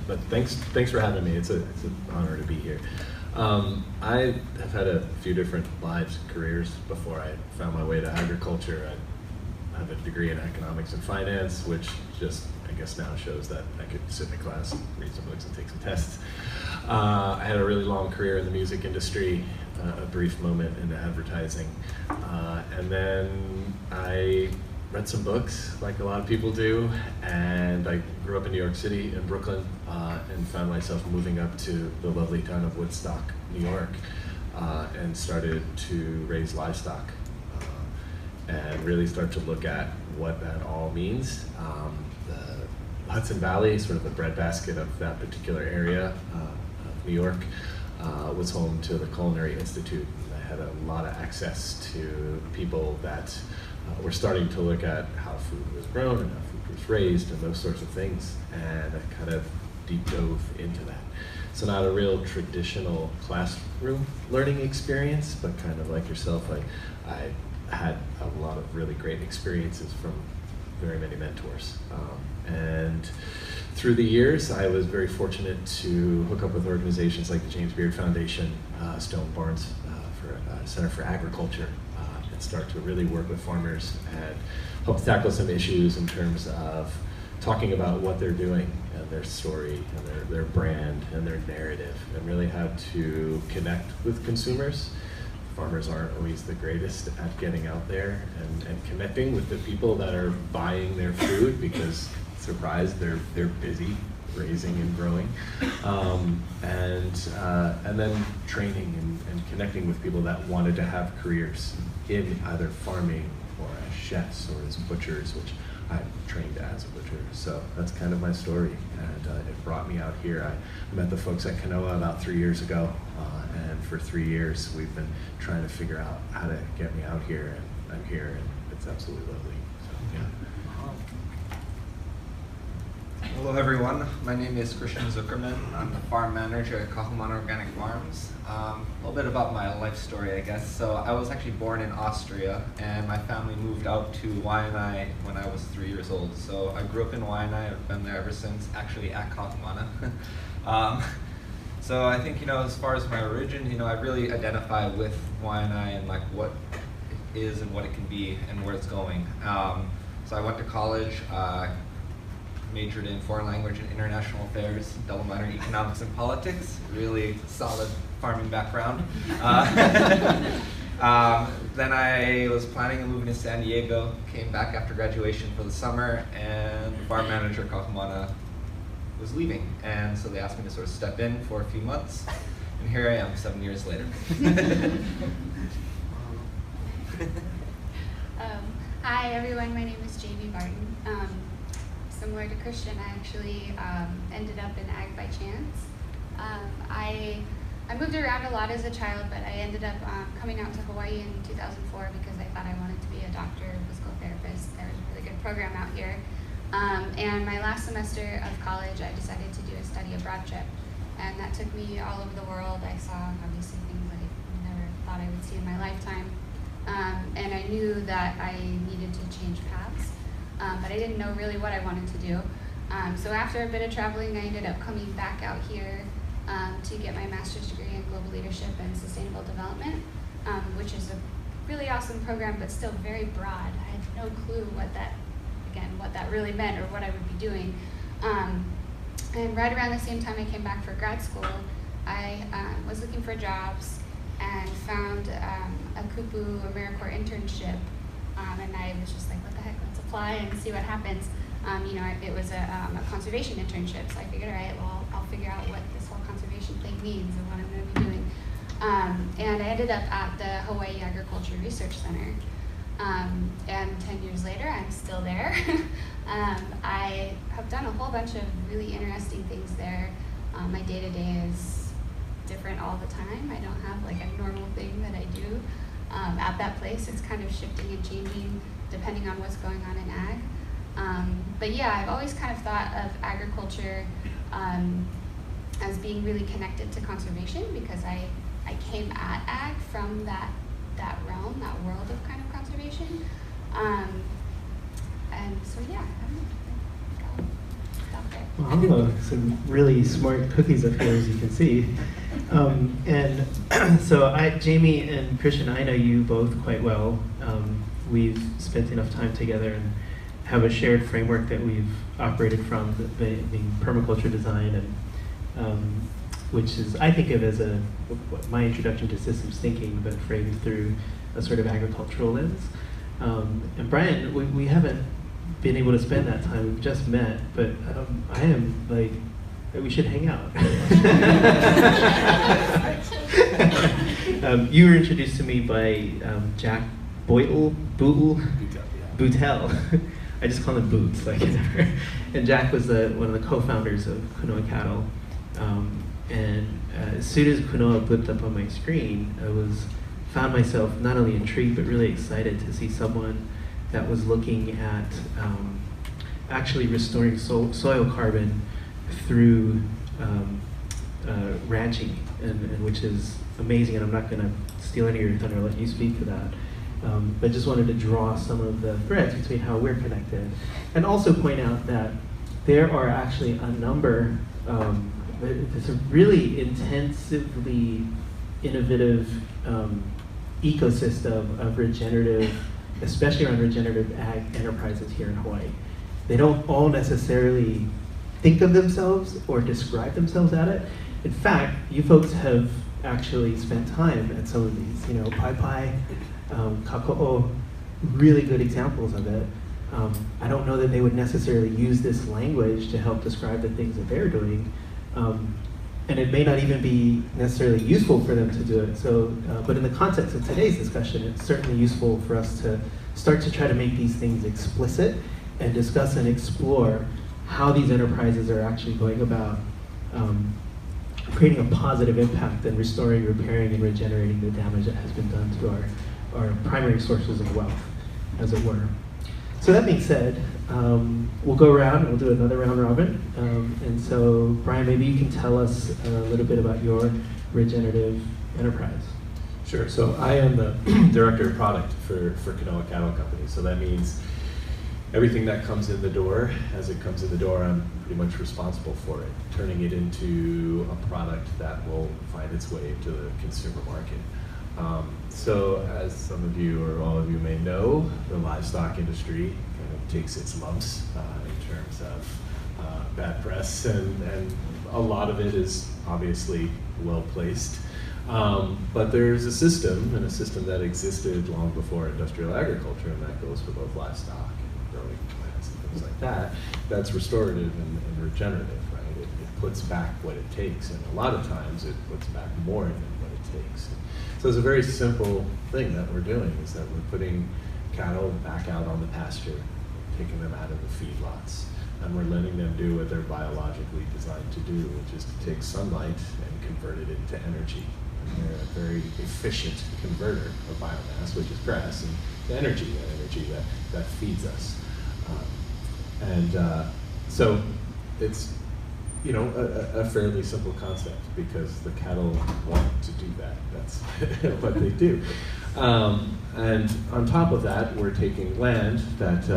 but thanks for having me. It's an honor to be here. I have had a few different lives, careers before I found my way to agriculture. I have a degree in economics and finance, which just, I guess now shows that I could sit in a class, read some books, and take some tests. I had a really long career in the music industry, a brief moment in advertising, and then I read some books, like a lot of people do, and I grew up in New York City, in Brooklyn, and found myself moving up to the lovely town of Woodstock, New York, and started to raise livestock, and really start to look at what that all means. The Hudson Valley, sort of the breadbasket of that particular area of New York, was home to the Culinary Institute. I had a lot of access to people that were starting to look at how food was grown and how food was raised and those sorts of things, and I kind of deep dove into that. So not a real traditional classroom learning experience, but kind of like yourself, I had a lot of really great experiences from very many mentors. And through the years, I was very fortunate to hook up with organizations like the James Beard Foundation, Stone Barnes for Center for Agriculture, and start to really work with farmers and help tackle some issues in terms of talking about what they're doing and their story and their brand and their narrative, and really how to connect with consumers. Farmers aren't always the greatest at getting out there and connecting with the people that are buying their food, because, surprise, they're busy raising and growing, and then training and connecting with people that wanted to have careers in either farming or as chefs or as butchers, which I trained as a butcher. So that's kind of my story, and it brought me out here. I met the folks at Kunoa about 3 years ago, and for 3 years we've been trying to figure out how to get me out here, and I'm here, and it's absolutely lovely. So, yeah. Hello everyone, my name is Zuckerman. I'm the farm manager at Kahumana Organic Farms. A little bit about my life story, I guess. So I was actually born in Austria, and my family moved out to Hawaiʻi when I was 3 years old. So I grew up in Hawaiʻi, I've been there ever since, actually at Kahumana. So I think, as far as my origin, I really identify with Hawaiʻi and like what it is and what it can be and where it's going. So I went to college, majored in foreign language and international affairs, double minor in economics and politics, really solid farming background. Then I was planning on moving to San Diego, came back after graduation for the summer, and the farm manager at Kahumana was leaving. And so they asked me to sort of step in for a few months, and here I am 7 years later. Hi everyone, my name is Jayme Barton. Similar to Christian, I actually ended up in ag by chance. I moved around a lot as a child, but I ended up coming out to Hawaii in 2004 because I thought I wanted to be a doctor, physical therapist. There was a really good program out here. And my last semester of college, I decided to do a study abroad trip. And that took me all over the world. I saw obviously things I never thought I would see in my lifetime. And I knew that I needed to change paths. But I didn't know really what I wanted to do. So after a bit of traveling, I ended up coming back out here to get my master's degree in global leadership and sustainable development, which is a really awesome program, but still very broad. I had no clue what that really meant or what I would be doing. And right around the same time I came back for grad school, I was looking for jobs and found a Kupu AmeriCorps internship. And I was just like, what the heck, let's apply and see what happens. It was a conservation internship, so I figured, all right, well, I'll figure out what this whole conservation thing means and what I'm going to be doing. And I ended up at the Hawaiʻi Agriculture Research Center. And 10 years later, I'm still there. I have done a whole bunch of really interesting things there. My day-to-day is different all the time. I don't have like a normal thing that I do. At that place, it's kind of shifting and changing depending on what's going on in ag. But yeah, I've always kind of thought of agriculture as being really connected to conservation because I came at ag from that realm, that world of kind of conservation. And so yeah, I don't know, I think I'll stop there. Mahalo. Some really smart cookies up here, as you can see. And so Jayme and Christian, I know you both quite well. We've spent enough time together and have a shared framework that we've operated from, being permaculture design, and which is, I think of as my introduction to systems thinking, but framed through a sort of agricultural lens. And Bryan, we haven't been able to spend that time. We've just met, but I am like, we should hang out. You were introduced to me by Jack Bootel. I just call him Boots, like and Jack was one of the co-founders of Kunoa Cattle. And as soon as Kunoa blipped up on my screen, found myself not only intrigued but really excited to see someone that was looking at actually restoring soil carbon through ranching, and which is amazing. And I'm not going to steal any of your thunder. I'll let you speak to that. But just wanted to draw some of the threads between how we're connected, and also point out that there are actually a number. It's a really intensively innovative ecosystem of regenerative, especially around regenerative ag enterprises here in Hawaii. They don't all necessarily think of themselves or describe themselves at it. In fact, you folks have actually spent time at some of these, Pai, Kako'o, really good examples of it. I don't know that they would necessarily use this language to help describe the things that they're doing, and it may not even be necessarily useful for them to do it. So, but in the context of today's discussion, it's certainly useful for us to start to try to make these things explicit and discuss and explore how these enterprises are actually going about creating a positive impact and restoring, repairing, and regenerating the damage that has been done to our primary sources of wealth, as it were. So that being said, we'll go around and we'll do another round robin. And so, Bryan, maybe you can tell us a little bit about your regenerative enterprise. Sure. So I am the director of product for Kunoa Cattle Company. So that means everything that comes in the door, as it comes in the door, I'm pretty much responsible for it, turning it into a product that will find its way to the consumer market. So as some of you or all of you may know, the livestock industry kind of takes its lumps in terms of bad press, and a lot of it is obviously well placed. But there's a system that existed long before industrial agriculture, and that goes for both livestock and growing plants and things like that. That's restorative and regenerative, right? It puts back what it takes, and a lot of times it puts back more than what it takes. So it's a very simple thing that we're doing, is that we're putting cattle back out on the pasture, taking them out of the feedlots, and we're letting them do what they're biologically designed to do, which is to take sunlight and convert it into energy. And they're a very efficient converter of biomass, which is grass, and the energy that feeds us. So it's a fairly simple concept, because the cattle want to do that. That's what they do. And on top of that, we're taking land that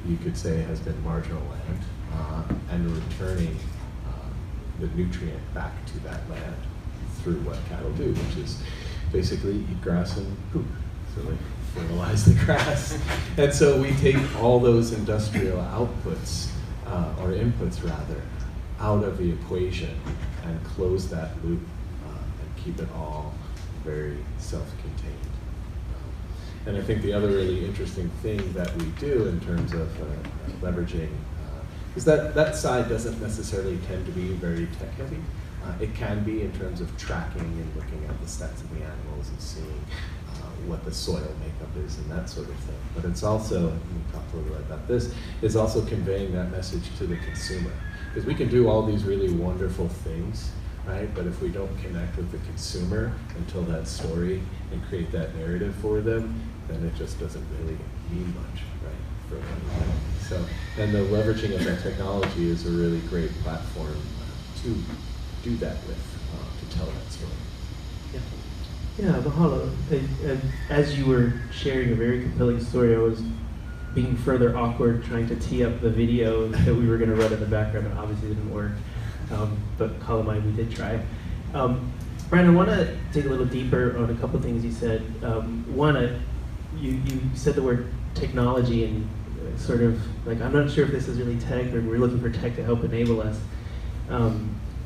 you could say has been marginal land, and returning the nutrient back to that land through what cattle do, which is basically eat grass and poop. So they fertilize the grass. And so we take all those industrial outputs, or inputs rather, out of the equation and close that loop and keep it all very self-contained. And I think the other really interesting thing that we do in terms of leveraging is that side doesn't necessarily tend to be very tech-heavy. It can be in terms of tracking and looking at the stats of the animals and seeing what the soil makeup is and that sort of thing. But it's also, and we talked a little bit about this, is also conveying that message to the consumer. Because we can do all these really wonderful things, right? But if we don't connect with the consumer and tell that story and create that narrative for them, then it just doesn't really mean much, right? For them. So, and the leveraging of that technology is a really great platform to do that with, to tell that story. Yeah, mahalo. As you were sharing a very compelling story, I was being further awkward trying to tee up the video that we were going to run in the background. It obviously didn't work, but Kahumana, we did try. Bryan, I want to dig a little deeper on a couple of things you said. One, you said the word technology and sort of like, I'm not sure if this is really tech or we're looking for tech to help enable us.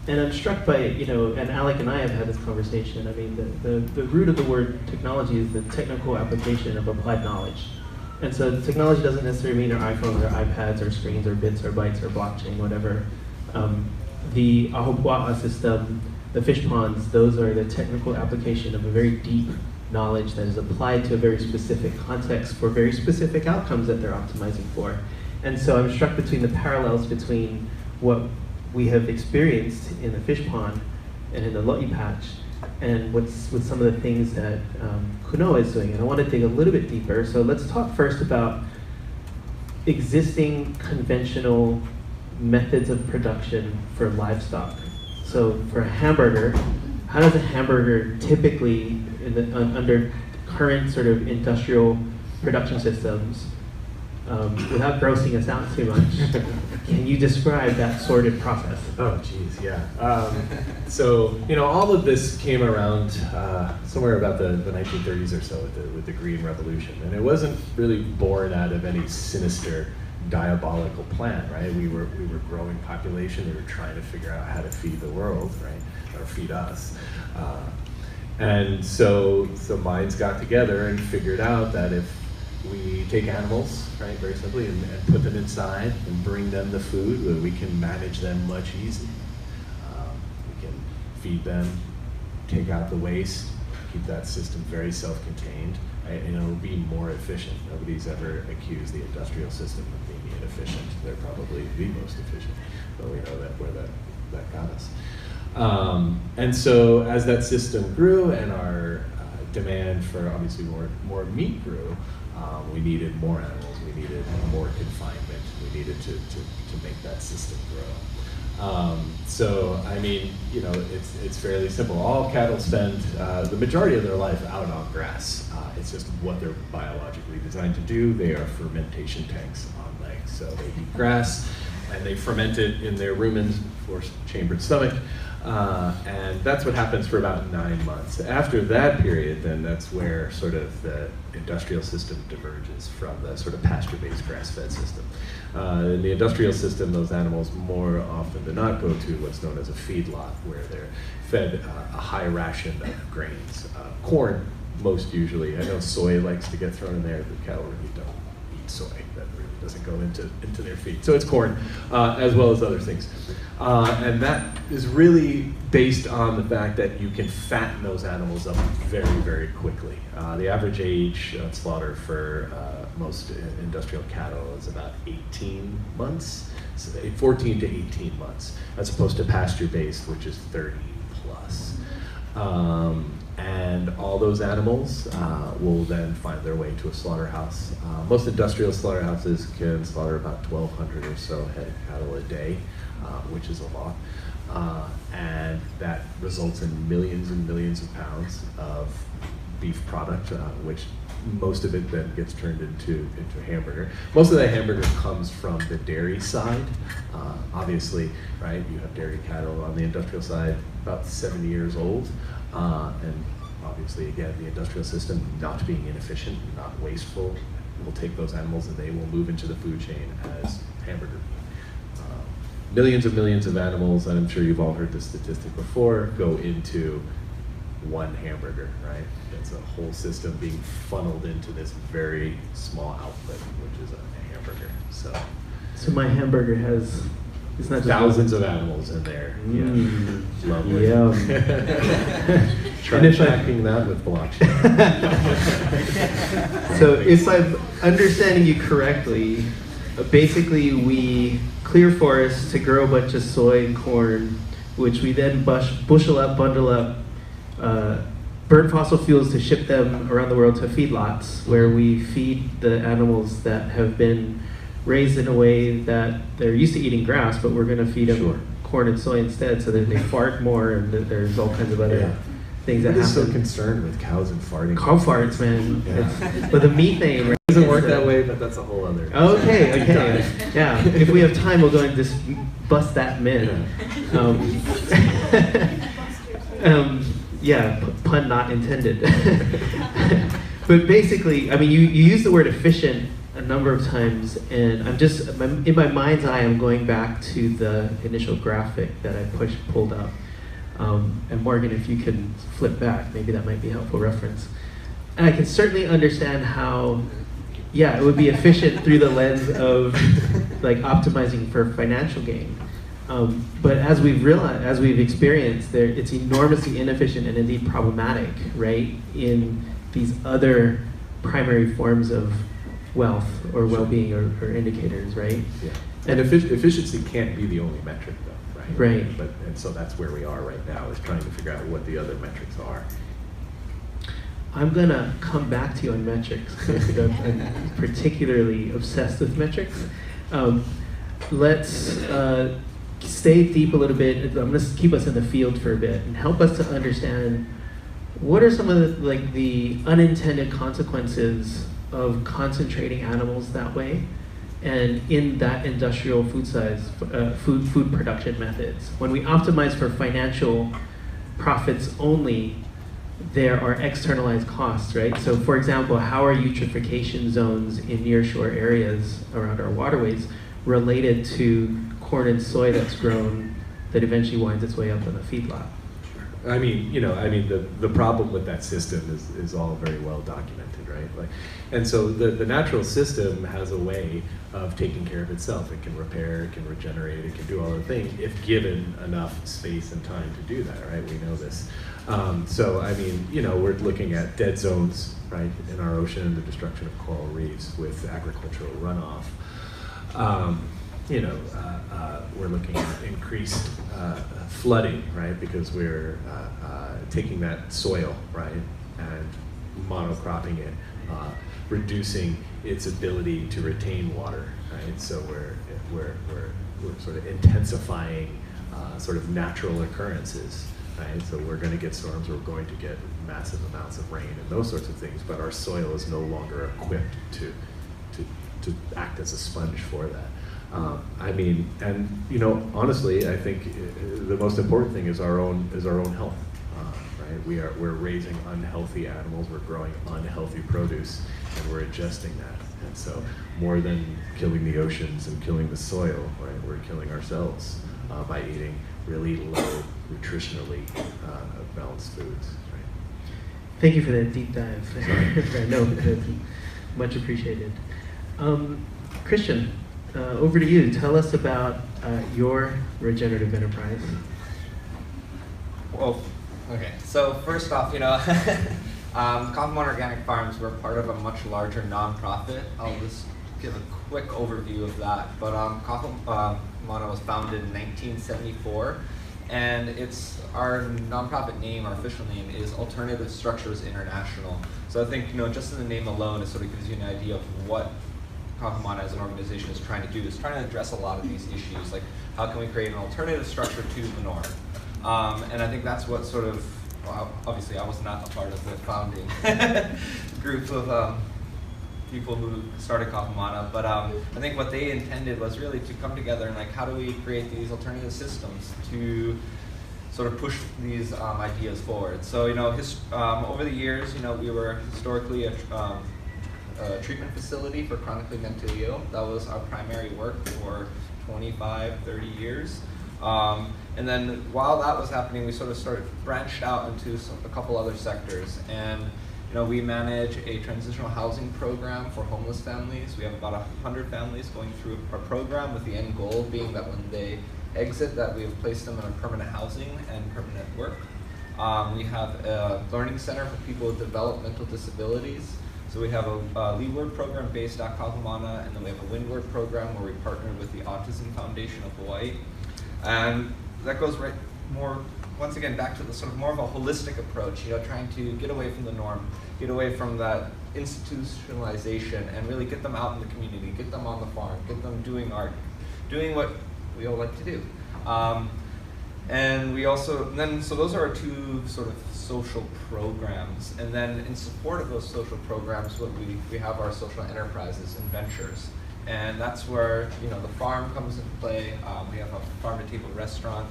And I'm struck by, and Alec and I have had this conversation. I mean, the root of the word technology is the technical application of applied knowledge. And so technology doesn't necessarily mean our iPhones or iPads or screens or bits or bytes or blockchain, whatever. The Hawaiʻi system, the fish ponds, those are the technical application of a very deep knowledge that is applied to a very specific context for very specific outcomes that they're optimizing for. And so I'm struck between the parallels between what we have experienced in the fish pond and in the lo'i patch and with some of the things that Kunoa is doing. And I want to dig a little bit deeper. So let's talk first about existing conventional methods of production for livestock. So for a hamburger, how does a hamburger typically, under current sort of industrial production systems, without grossing us out too much, can you describe that sorted process? Oh, geez, yeah. So, all of this came around somewhere about the 1930s or so with the Green Revolution. And it wasn't really born out of any sinister, diabolical plan, right? We were growing population. We were trying to figure out how to feed the world, right? Or feed us. And so minds got together and figured out that if we take animals, right, very simply, and put them inside and bring them the food, we can manage them much easier. We can feed them, take out the waste, keep that system very self-contained, right, and it'll be more efficient. Nobody's ever accused the industrial system of being inefficient. They're probably the most efficient, but we know where that got us. And so as that system grew and our demand for obviously more meat grew, we needed more animals, we needed more confinement, we needed to make that system grow. So, I mean, it's fairly simple. All cattle spend the majority of their life out on grass. It's just what they're biologically designed to do. They are fermentation tanks on legs. So they eat grass and they ferment it in their rumens or chambered stomach. And that's what happens for about 9 months. After that period, then that's where sort of the industrial system diverges from the sort of pasture-based grass-fed system. In the industrial system, those animals more often than not go to what's known as a feedlot, where they're fed a high ration of grains. Corn, most usually. I know soy likes to get thrown in there, but cattle really don't eat soy. That really doesn't go into their feed. So it's corn, as well as other things. And that is really based on the fact that you can fatten those animals up very, very quickly. The average age of slaughter for most industrial cattle is about 18 months, so 14 to 18 months, as opposed to pasture-based, which is 30 plus. And all those animals will then find their way to a slaughterhouse. Most industrial slaughterhouses can slaughter about 1,200 or so head of cattle a day, which is a lot. And that results in millions and millions of pounds of beef product, which most of it then gets turned into hamburger. Most of that hamburger comes from the dairy side. Obviously, right, you have dairy cattle on the industrial side about 70 years old. And obviously, again, the industrial system not being inefficient, not wasteful, will take those animals and they will move into the food chain as hamburger meat. Millions of animals, and I'm sure you've all heard this statistic before, go into one hamburger, right? It's a whole system being funneled into this very small output, which is a hamburger. So my hamburger has, it's not just thousands of animals in there. Yeah, lovely. Yeah. Try tracking that with blockchain. So if I'm understanding you correctly, basically we clear forests to grow a bunch of soy and corn, which we then bushel up, bundle up, burn fossil fuels to ship them around the world to feedlots, where we feed the animals that have been raised in a way that they're used to eating grass, but we're going to feed them corn and soy instead, so that they fart more, and there's all kinds of other things that happen. I'm so concerned with cows and farting. Cow farts, man. Yeah. But the methane, right? doesn't work that way, but that's a whole other. Okay, okay. Yeah, if we have time, we'll go and just bust that myth. Yeah, pun not intended. But basically, I mean, you use the word efficient a number of times, and I'm just, in my mind's eye, I'm going back to the initial graphic that I pulled up. And Morgan, if you can flip back, maybe that might be a helpful reference. And I can certainly understand how, yeah, it would be efficient through the lens of like optimizing for financial gain. But as we've realized, as we've experienced, it's enormously inefficient and indeed problematic, right, in these other primary forms of wealth or well-being or indicators, right? Yeah. And efficiency can't be the only metric, though, right? Right. And so that's where we are right now, is trying to figure out what the other metrics are. I'm gonna come back to you on metrics, because I'm particularly obsessed with metrics. Let's stay deep a little bit. I'm gonna keep us in the field for a bit and help us to understand what are some of the unintended consequences of concentrating animals that way, and in that industrial food production methods. When we optimize for financial profits only, there are externalized costs, right? So for example, how are eutrophication zones in nearshore areas around our waterways related to corn and soy that's grown that eventually winds its way up in the feedlot? I mean, the problem with that system is all very well documented, right? And so the natural system has a way of taking care of itself. It can repair, it can regenerate, it can do all the things if given enough space and time to do that, right? We know this. So I mean, we're looking at dead zones, right, in our ocean, the destruction of coral reefs with agricultural runoff. We're looking at increased flooding, right, because we're taking that soil, right, and monocropping it, reducing its ability to retain water, right? So we're sort of intensifying sort of natural occurrences, right? So we're going to get storms, we're going to get massive amounts of rain and those sorts of things, but our soil is no longer equipped to act as a sponge for that. I mean, and honestly, I think the most important thing is our own health. Right? We're raising unhealthy animals, we're growing unhealthy produce, and we're adjusting that. And so, more than killing the oceans and killing the soil, right? We're killing ourselves by eating really low, nutritionally balanced foods. Right? Thank you for that deep dive. I know that's much appreciated. Christian. Over to you. Tell us about your regenerative enterprise. Well, okay. So first off, Kahumana Organic Farms, we're part of a much larger nonprofit. I'll just give a quick overview of that. But Kahumana was founded in 1974, and our nonprofit name, our official name, is Alternative Structures International. So I think just in the name alone, it sort of gives you an idea of what Kahumana as an organization is trying to do, is trying to address a lot of these issues, like how can we create an alternative structure to the norm? And I think that's what sort of, well, obviously I was not a part of the founding group of people who started Kahumana, but I think what they intended was really to come together and how do we create these alternative systems to sort of push these ideas forward. So over the years, we were historically a treatment facility for chronically mentally ill. That was our primary work for 25, 30 years. And then while that was happening, we sort of branched out into a couple other sectors. And we manage a transitional housing program for homeless families. We have about 100 families going through our program, with the end goal being that when they exit, that we have placed them in a permanent housing and permanent work. We have a learning center for people with developmental disabilities. So we have a lead program based at Kahumana, and then we have a windward program where we partner with the Autism Foundation of Hawaiʻi. And that goes once again, back to the sort of more of a holistic approach, trying to get away from the norm, get away from that institutionalization, and really get them out in the community, get them on the farm, get them doing art, doing what we all like to do. And we also, so those are our two sort of social programs. And then in support of those social programs, what we have our social enterprises and ventures. And that's where, you know, the farm comes into play. We have a farm-to-table restaurant.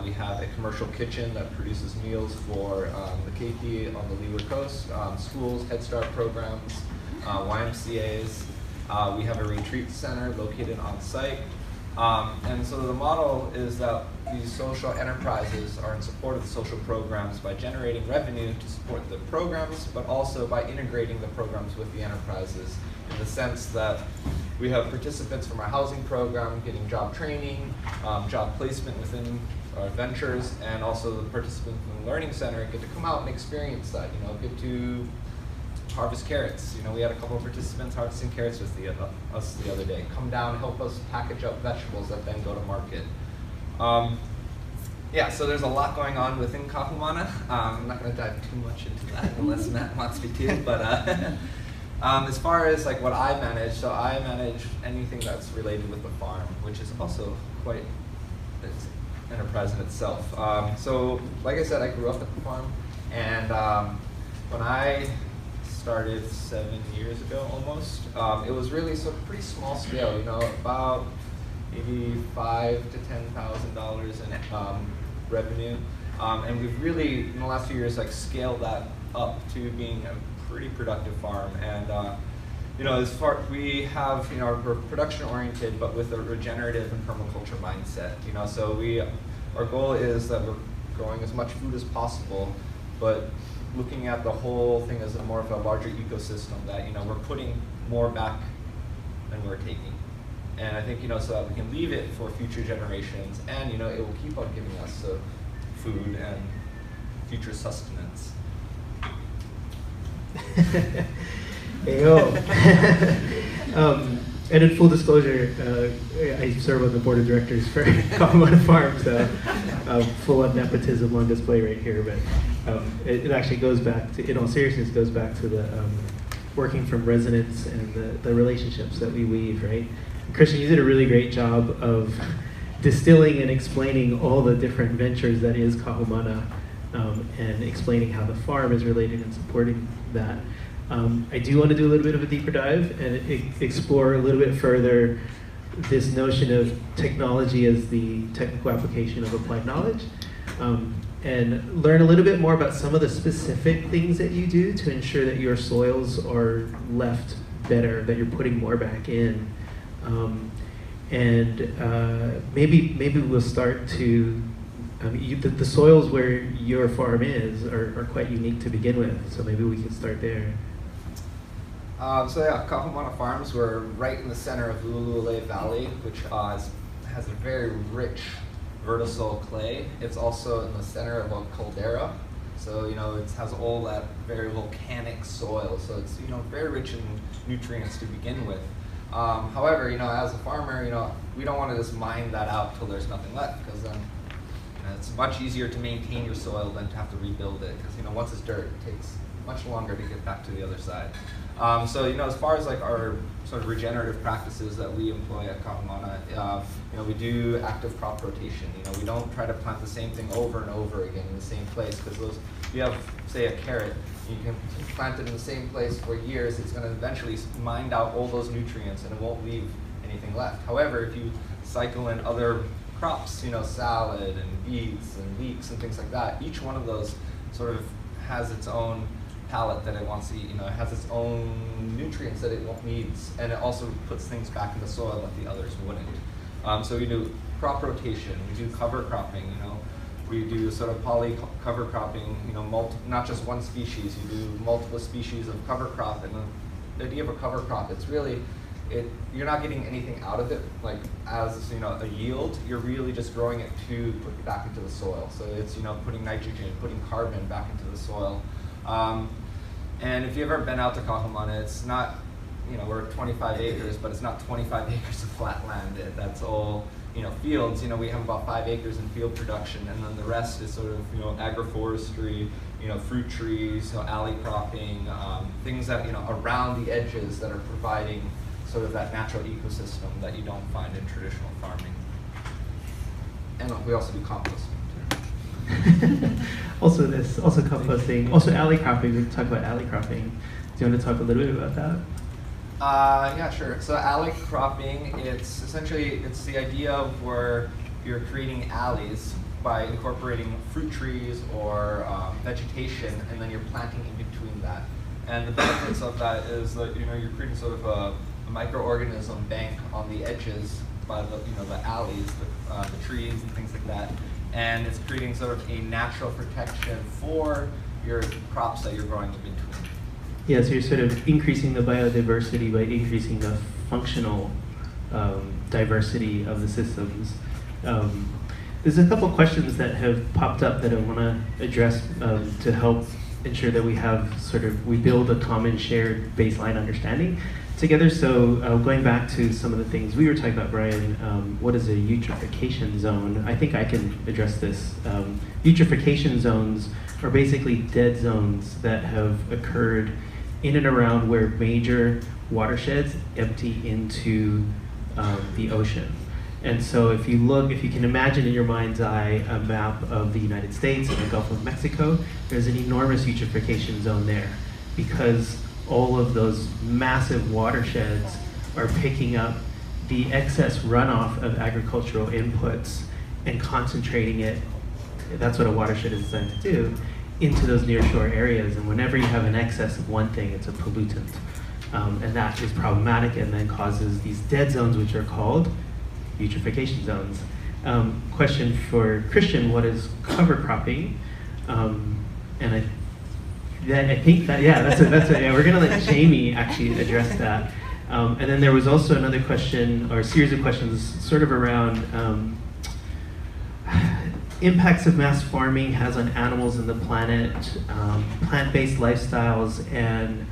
We have a commercial kitchen that produces meals for the KP on the Leeward Coast, schools, Head Start programs, YMCAs. We have a retreat center located on site. And so the model is that these social enterprises are in support of the social programs by generating revenue to support the programs, but also by integrating the programs with the enterprises in the sense that we have participants from our housing program getting job training, job placement within our ventures, and also the participants from the Learning Center get to come out and experience that, you know, get to harvest carrots. You know, we had a couple of participants harvesting carrots with us the other day. Come down, help us package up vegetables that then go to market. Yeah, so there's a lot going on within Kahumana. I'm not going to dive too much into that unless Matt wants me to. But as far as like what I manage, so I manage anything that's related with the farm, which is also quite an enterprise in itself. So like I said, I grew up at the farm, and when I started 7 years ago almost, it was really sort of pretty small scale, you know, about maybe $5,000 to $10,000 in revenue, and we've really in the last few years like scaled that up to being a pretty productive farm. And you know, as far we have, you know, we're production oriented, but with a regenerative and permaculture mindset. You know, so our goal is that we're growing as much food as possible, but looking at the whole thing as more of a larger ecosystem that, you know, we're putting more back than we're taking. And I think, you know, so that we can leave it for future generations, and, you know, it will keep on giving us food and future sustenance. Ayo. And in full disclosure, I serve on the board of directors for Kahumana Farm, so full on nepotism on display right here. But it actually goes back to, in all seriousness, goes back to the working from residents and the relationships that we weave, right? Christian, you did a really great job of distilling and explaining all the different ventures that is Kahumana, and explaining how the farm is related and supporting that. I do want to do a little bit of a deeper dive and explore a little bit further this notion of technology as the technical application of applied knowledge, and learn a little bit more about some of the specific things that you do to ensure that your soils are left better, that you're putting more back in. Maybe we'll start to, the soils where your farm is are quite unique to begin with, so maybe we can start there. So yeah, Kahumana Farms, we're right in the center of Ululule Valley, which has a very rich vertisol clay. It's also in the center of a caldera, so, you know, it has all that very volcanic soil, so it's, you know, very rich in nutrients to begin with. However, you know, as a farmer, you know, we don't want to just mine that out till there's nothing left, because then, you know, it's much easier to maintain your soil than to have to rebuild it, because, you know, once it's dirt, it takes much longer to get back to the other side. So, you know, as far as like our sort of regenerative practices that we employ at Kahumana, you know, we do active crop rotation. You know, we don't try to plant the same thing over and over again in the same place, because those, if you have, say, a carrot, you can plant it in the same place for years, it's going to eventually mine out all those nutrients and it won't leave anything left. However, if you cycle in other crops, you know, salad and beets and leeks and things like that, each one of those sort of has its own palette that it wants to eat, you know, it has its own nutrients that it needs, and it also puts things back in the soil that the others wouldn't. So we do crop rotation, we do cover cropping, you know, we do sort of poly cover cropping, you know, not just one species, you do multiple species of cover crop. And the idea of a cover crop, it's really, you're not getting anything out of it, like as, you know, a yield, you're really just growing it to put it back into the soil. So it's, you know, putting nitrogen, putting carbon back into the soil. And if you've ever been out to Kahumana, it's not, you know, we're 25 acres, but it's not 25 acres of flat land. That's all, you know, fields. You know, we have about 5 acres in field production, and then the rest is sort of, you know, agroforestry, you know, fruit trees, you know, alley cropping, things that, you know, around the edges that are providing sort of that natural ecosystem that you don't find in traditional farming. And we also do composting. also composting, also alley cropping. We can talk about alley cropping. Do you want to talk a little bit about that? Yeah, sure. So alley cropping, it's essentially, it's the idea of where you're creating alleys by incorporating fruit trees or vegetation, and then you're planting in between that. And the benefits of that is that you're creating sort of a microorganism bank on the edges by the alleys, the trees and things like that. And it's creating sort of a natural protection for your crops that you're growing in between. Yeah, so you're sort of increasing the biodiversity by increasing the functional diversity of the systems. There's a couple questions that have popped up that I want to address to help ensure that we build a common shared baseline understanding together. So going back to some of the things we were talking about, Bryan, what is a eutrophication zone? I think I can address this. Eutrophication zones are basically dead zones that have occurred in and around where major watersheds empty into the ocean. And so if you can imagine in your mind's eye a map of the United States and the Gulf of Mexico, there's an enormous eutrophication zone there because all of those massive watersheds are picking up the excess runoff of agricultural inputs and concentrating it, that's what a watershed is designed to do, into those nearshore areas. And whenever you have an excess of one thing, it's a pollutant. And that is problematic and then causes these dead zones, which are called eutrophication zones. Question for Christian, what is cover cropping? And I think that, yeah, we're gonna let Jayme actually address that. And then there was also another question, or a series of questions, sort of around impacts of mass farming has on animals and the planet, plant-based lifestyles, and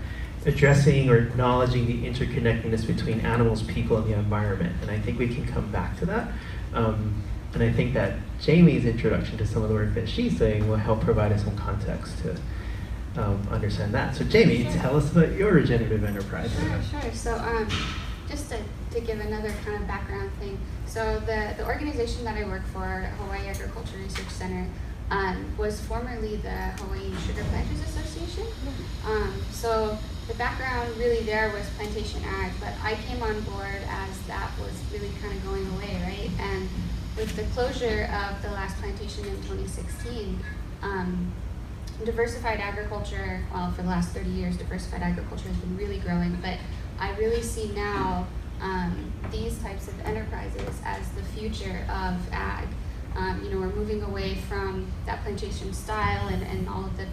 addressing or acknowledging the interconnectedness between animals, people, and the environment. And I think we can come back to that. And I think that Jayme's introduction to some of the work that she's doing will help provide us some context to understand that. So Jayme, Sure. Tell us about your regenerative enterprise. Sure. So just to give another kind of background thing. So the organization that I work for, Hawaiʻi Agriculture Research Center, was formerly the Hawaiʻi Sugar Planters Association. So the background really there was plantation ag, but I came on board as that was really kind of going away, right? And with the closure of the last plantation in 2016, diversified agriculture, well, for the last 30 years, diversified agriculture has been really growing, but I really see now these types of enterprises as the future of ag. We're moving away from that plantation style and all of the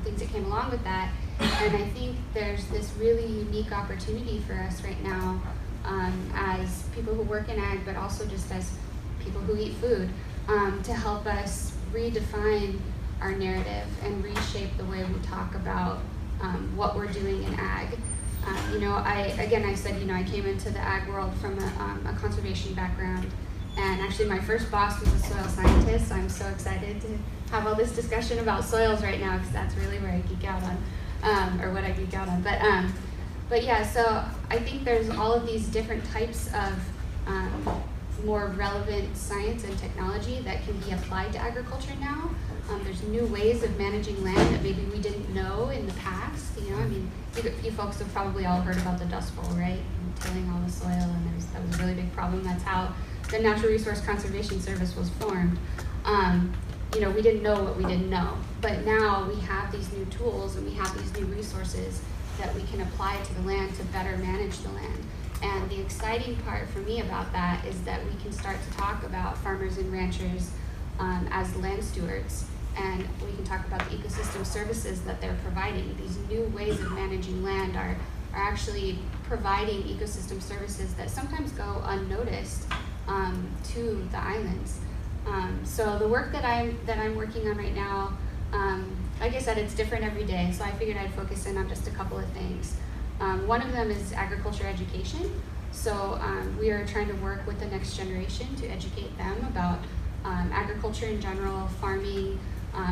things that came along with that. And I think there's this really unique opportunity for us right now as people who work in ag, but also just as people who eat food, to help us redefine our narrative and reshape the way we talk about what we're doing in ag. I said, I came into the ag world from a conservation background. And actually my first boss was a soil scientist. So I'm so excited to have all this discussion about soils right now because that's really where I geek out on, or what I geek out on. But yeah, so I think there's all of these different types of more relevant science and technology that can be applied to agriculture now. There's new ways of managing land that maybe we didn't know in the past. You folks have probably all heard about the Dust Bowl, right? And tilling all the soil, and that was a really big problem. That's how the Natural Resource Conservation Service was formed. We didn't know what we didn't know, but now we have these new tools and we have these new resources that we can apply to the land to better manage the land. And the exciting part for me about that is that we can start to talk about farmers and ranchers as land stewards, and we can talk about the ecosystem services that they're providing. These new ways of managing land are actually providing ecosystem services that sometimes go unnoticed to the islands. So the work that I'm working on right now, like I said, it's different every day, so I figured I'd focus in on just a couple of things. One of them is agriculture education. So we are trying to work with the next generation to educate them about agriculture in general, farming,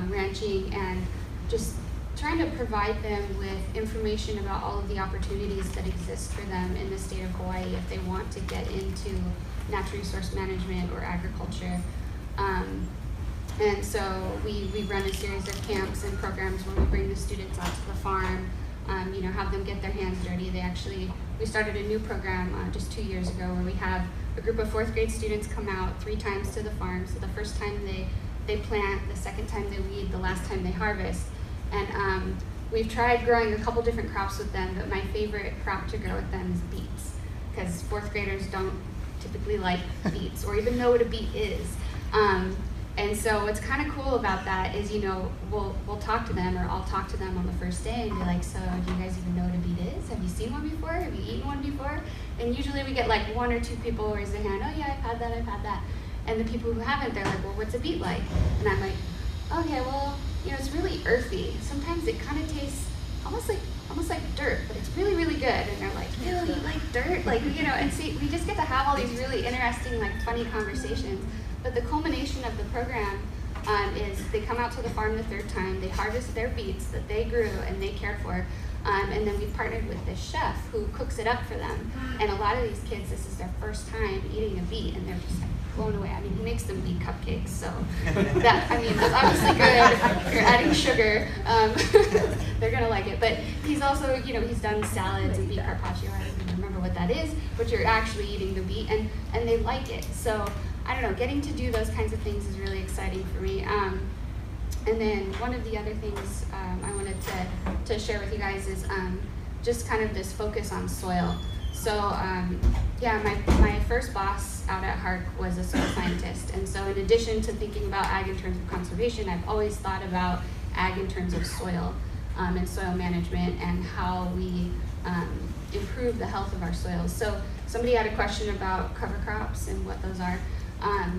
ranching, and just trying to provide them with information about all of the opportunities that exist for them in the state of Hawaii if they want to get into natural resource management or agriculture. And so we run a series of camps and programs where we bring the students out to the farm, have them get their hands dirty. We started a new program just 2 years ago where we have a group of 4th grade students come out 3 times to the farm. So the first time they plant, the second time they weed, the last time they harvest. And we've tried growing a couple different crops with them, but my favorite crop to grow with them is beets, because 4th graders don't typically like beets or even know what a beet is. And so what's kind of cool about that is, we'll talk to them, or I'll talk to them on the first day and be like, so do you guys even know what a beet is? Have you seen one before? Have you eaten one before? And usually we get like 1 or 2 people raise their hand, oh yeah, I've had that. And the people who haven't, they're like, well, what's a beet like? And I'm like, okay, well, it's really earthy. Sometimes it kind of tastes almost like dirt, but it's really, really good. And they're like, ew, you like dirt? And see, we just get to have all these really interesting, funny conversations. But the culmination of the program is they come out to the farm the 3rd time, they harvest their beets that they grew and they cared for, and then we partnered with this chef who cooks it up for them. And a lot of these kids, this is their first time eating a beet, and they're just blown away. I mean, he makes them beet cupcakes, so that's obviously good. You're adding sugar. They're gonna like it. But he's also, he's done salads and beet carpaccio. I don't even remember what that is, but you're actually eating the beet, and they like it. So I don't know, getting to do those kinds of things is really exciting for me. And then one of the other things I wanted to share with you guys is just kind of this focus on soil. So my first boss out at Hark was a soil scientist. And so in addition to thinking about ag in terms of conservation, I've always thought about ag in terms of soil and soil management and how we improve the health of our soils. So somebody had a question about cover crops and what those are.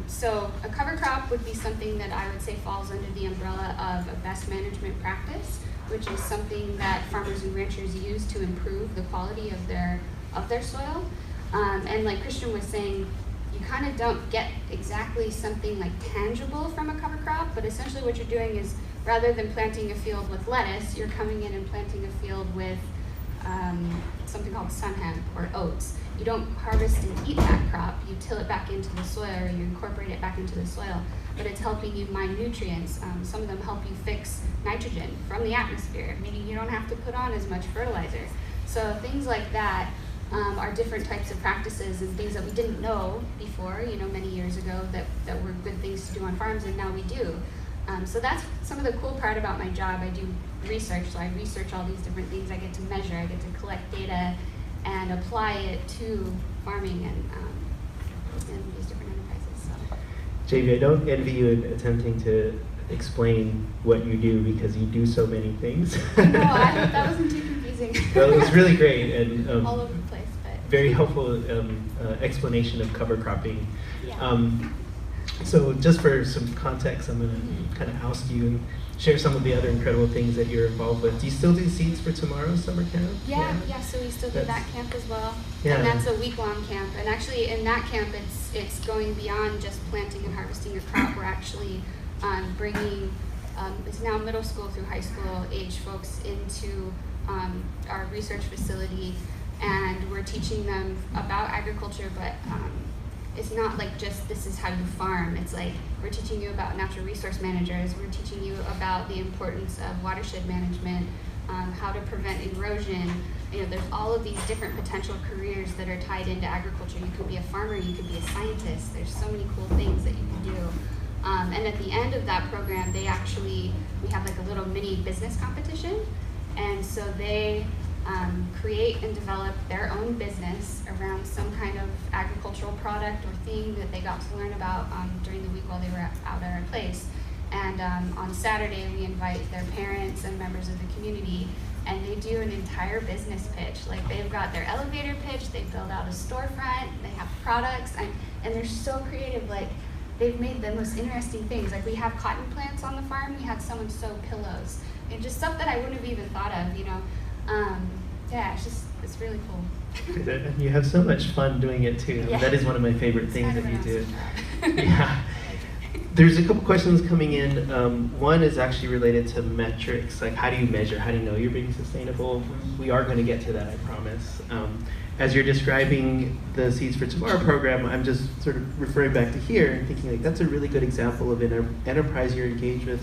So a cover crop would be something that I would say falls under the umbrella of a best management practice, which is something that farmers and ranchers use to improve the quality of their soil. And like Christian was saying, you kind of don't get exactly something like tangible from a cover crop, but essentially what you're doing is, rather than planting a field with lettuce, you're coming in and planting a field with something called sun hemp or oats. You don't harvest and eat that crop, you till it back into the soil, or you incorporate it back into the soil, but it's helping you mine nutrients. Some of them help you fix nitrogen from the atmosphere, meaning you don't have to put on as much fertilizer. So things like that are different types of practices and things that we didn't know before, many years ago, that were good things to do on farms, and now we do. So that's some of the cool part about my job. I do research, so I research all these different things. I get to measure, I get to collect data and apply it to farming and these different enterprises. So. Jayme, I don't envy you in attempting to explain what you do because you do so many things. No, I hope that wasn't too confusing. Well, it was really great and all over the place, but very helpful explanation of cover cropping. Yeah. So just for some context, I'm going to kind of oust you and share some of the other incredible things that you're involved with. Do you still do seeds for tomorrow's summer camp? Yeah, so we still do that camp as well. Yeah. And that's a week-long camp. And actually in that camp, it's going beyond just planting and harvesting your crop. We're actually bringing, it's now middle school through high school age folks into our research facility, and we're teaching them about agriculture, but it's not like just this is how you farm. It's like we're teaching you about natural resource managers. We're teaching you about the importance of watershed management, how to prevent erosion. There's all of these different potential careers that are tied into agriculture. You could be a farmer, you could be a scientist. There's so many cool things that you can do. And at the end of that program, we have like a little mini business competition. And so they create and develop their own business around some kind of agricultural product or thing that they got to learn about during the week while they were out at our place. And on Saturday, we invite their parents and members of the community, and they do an entire business pitch. Like, they've got their elevator pitch, they build out a storefront, they have products, and they're so creative. Like, they've made the most interesting things. Like, we have cotton plants on the farm, we had someone sew pillows, and just stuff that I wouldn't have even thought of, yeah, it's really cool. And you have so much fun doing it too. Yeah. That is one of my favorite things that you do. Yeah. there's a couple questions coming in. One is actually related to metrics, like how do you measure, how do you know you're being sustainable? We are going to get to that, I promise. As you're describing the Seeds for Tomorrow program, I'm just sort of referring back to here and thinking like that's a really good example of an enterprise you're engaged with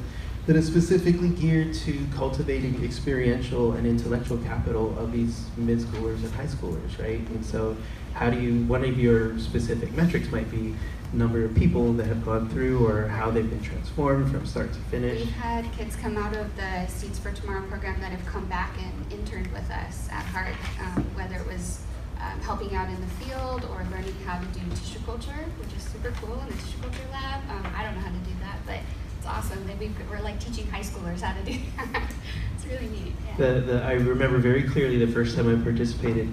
that is specifically geared to cultivating experiential and intellectual capital of these mid-schoolers and high schoolers, right? And so how do you, one of your specific metrics might be number of people that have gone through or how they've been transformed from start to finish. We've had kids come out of the Seeds for Tomorrow program that have come back and interned with us at Hart, whether it was helping out in the field or learning how to do tissue culture, which is super cool in the tissue culture lab. I don't know how to do that, but it's awesome. We're like teaching high schoolers how to do that. It's really neat. Yeah. I remember very clearly the first time I participated,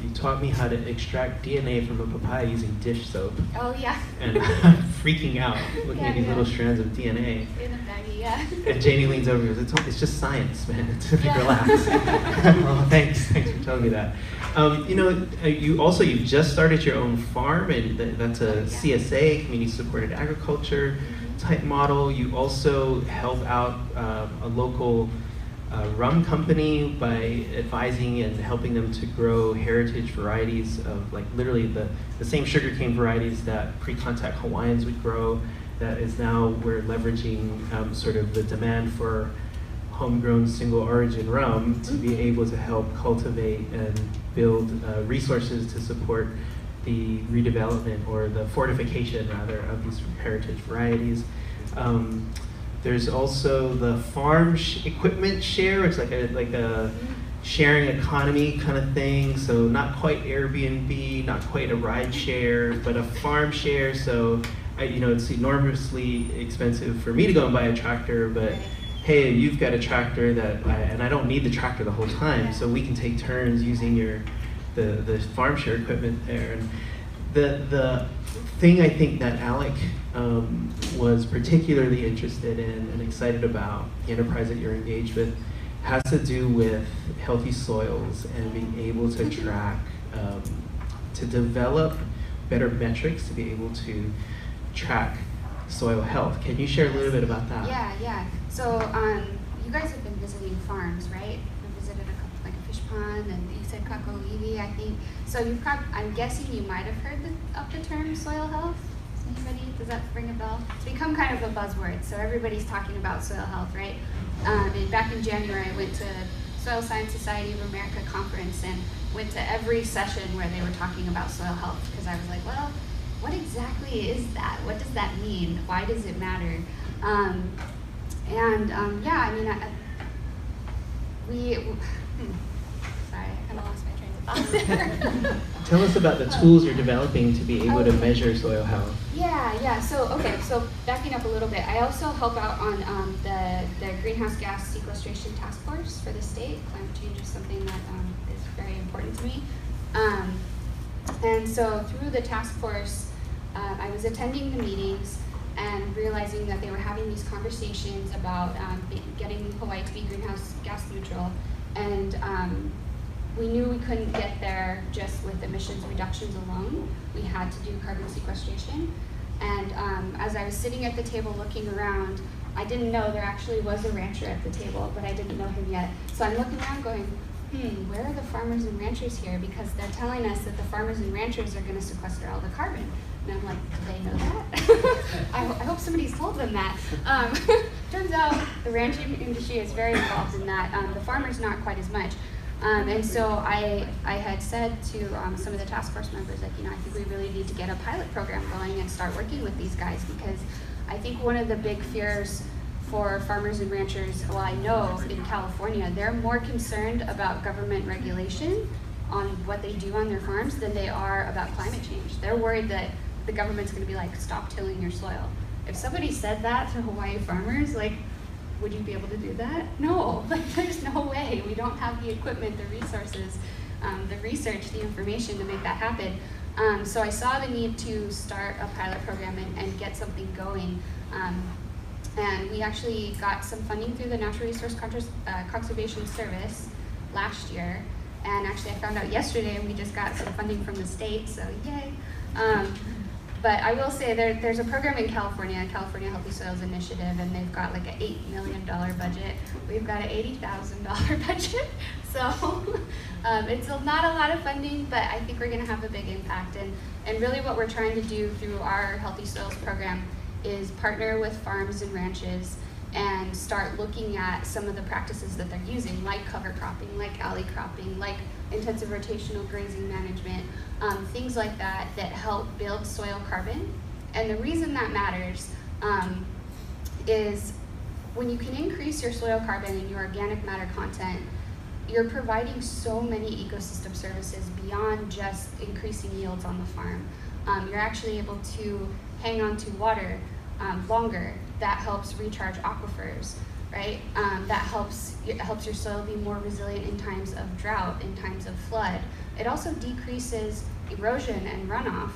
you taught me how to extract DNA from a papaya using dish soap. Oh yeah. And I'm freaking out looking at these little strands of DNA. In a baggie, yeah. And Jayme leans over and goes, it's just science, man. Relax. Oh, thanks for telling me that. You know, you've just started your own farm, and that's a CSA, community supported agriculture type model. You also help out a local rum company by advising and helping them to grow heritage varieties of like literally the same sugarcane varieties that pre-contact Hawaiians would grow. That is now we're leveraging sort of the demand for homegrown single origin rum to be able to help cultivate and build resources to support the redevelopment or the fortification rather of these heritage varieties. There's also the farm equipment share. It's like a sharing economy kind of thing. So not quite Airbnb, not quite a ride share, but a farm share. So it's enormously expensive for me to go and buy a tractor, but hey, you've got a tractor and I don't need the tractor the whole time, so we can take turns using the farm share equipment there. And the thing I think that Alec was particularly interested in and excited about, the enterprise that you're engaged with, has to do with healthy soils and being able to track, to develop better metrics to be able to track soil health. Can you share a little bit about that? Yeah. So you guys have been visiting farms, right? You visited a couple, like a fish pond, and you said Kakauiwi, I think. So I'm guessing you might have heard of the term soil health. Does that ring a bell? It's become kind of a buzzword, so everybody's talking about soil health, right? And back in January, I went to Soil Science Society of America conference and went to every session where they were talking about soil health, because I was like, well, what exactly is that? What does that mean? Why does it matter? Sorry, I kind of lost my train of thought there. Tell us about the tools you're developing to be able to measure soil health. Yeah. So backing up a little bit, I also help out on the greenhouse gas sequestration task force for the state. Climate change is something that is very important to me. And so through the task force, I was attending the meetings and realizing that they were having these conversations about getting Hawaii to be greenhouse gas neutral. And we knew we couldn't get there just with emissions reductions alone. We had to do carbon sequestration. And as I was sitting at the table looking around, I didn't know there actually was a rancher at the table, but I didn't know him yet. So I'm looking around going, where are the farmers and ranchers here? Because they're telling us that the farmers and ranchers are going to sequester all the carbon. And I'm like, do they know that? I hope somebody's told them that. Turns out the ranching industry is very involved in that. The farmers not quite as much. And so I had said to some of the task force members, like, I think we really need to get a pilot program going and start working with these guys, because I think one of the big fears for farmers and ranchers, well, I know in California, they're more concerned about government regulation on what they do on their farms than they are about climate change. They're worried that the government's going to be like, stop tilling your soil. If somebody said that to Hawaii farmers, like, would you be able to do that? No, there's no way. We don't have the equipment, the resources, the research, the information to make that happen. So I saw the need to start a pilot program and get something going. And we actually got some funding through the Natural Resource Conservation Service last year. And actually I found out yesterday we just got some funding from the state, so yay. But I will say there's a program in California Healthy Soils Initiative, and they've got like an $8 million budget. We've got an $80,000 budget. So it's not a lot of funding, but I think we're gonna have a big impact. And really what we're trying to do through our Healthy Soils program is partner with farms and ranches and start looking at some of the practices that they're using, like cover cropping, like alley cropping, like intensive rotational grazing management, things like that help build soil carbon. And the reason that matters is when you can increase your soil carbon and your organic matter content, you're providing so many ecosystem services beyond just increasing yields on the farm. You're actually able to hang on to water longer. That helps recharge aquifers, right? That helps your soil be more resilient in times of drought, in times of flood. It also decreases erosion and runoff